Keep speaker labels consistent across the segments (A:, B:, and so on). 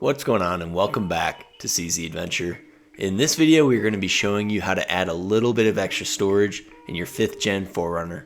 A: What's going on, and welcome back to CZ Adventure. In this video we're going to be showing you how to add a little bit of extra storage in your 5th gen 4Runner.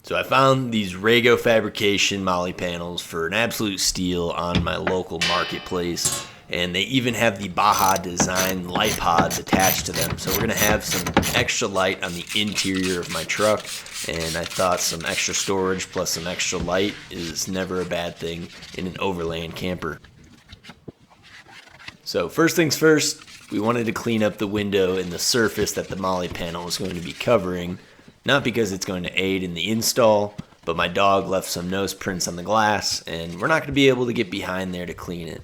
A: So I found these Rago Fabrication Molle panels for an absolute steal on my local marketplace, and they even have the Baja design light pods attached to them. So we're going to have some extra light on the interior of my truck, and I thought some extra storage plus some extra light is never a bad thing in an overland camper. So first things first, we wanted to clean up the window and the surface that the Molle panel is going to be covering. Not because it's going to aid in the install, but my dog left some nose prints on the glass, and we're not going to be able to get behind there to clean it.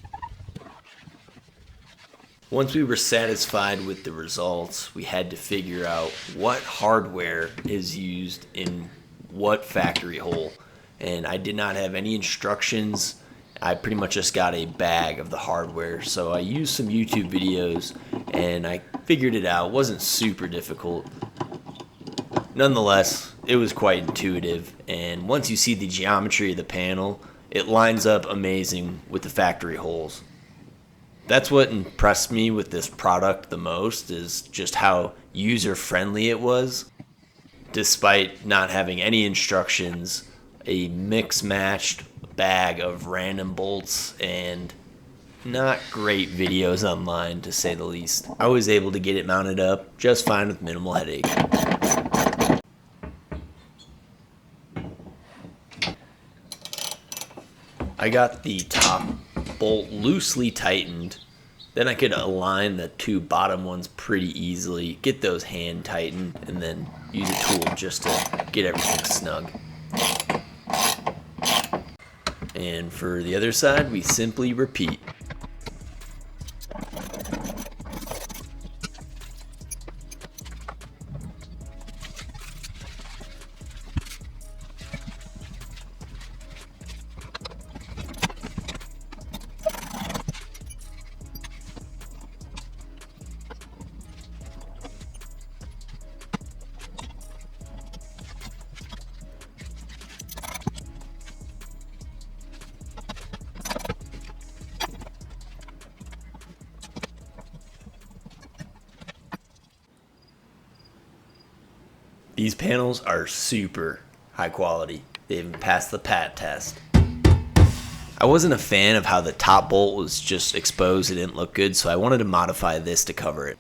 A: Once we were satisfied with the results, we had to figure out what hardware is used in what factory hole. And I did not have any instructions. I pretty much just got a bag of the hardware. So I used some YouTube videos and I figured it out. It wasn't super difficult. Nonetheless, it was quite intuitive, and once you see the geometry of the panel, it lines up amazing with the factory holes. That's what impressed me with this product the most, is just how user-friendly it was. Despite not having any instructions, a mix-matched bag of random bolts, and not great videos online, to say the least. I was able to get it mounted up just fine with minimal headache. I got the top bolt loosely tightened, then I could align the two bottom ones pretty easily, get those hand tightened, and then use a tool just to get everything snug. And for the other side, we simply repeat. These panels are super high quality. They even passed the PAT test. I wasn't a fan of how the top bolt was just exposed. It didn't look good, so I wanted to modify this to cover it.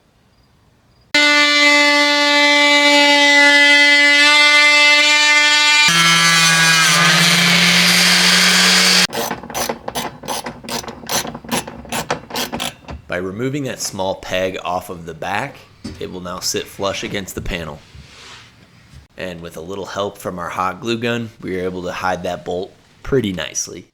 A: By removing that small peg off of the back, it will now sit flush against the panel. And with a little help from our hot glue gun, we were able to hide that bolt pretty nicely.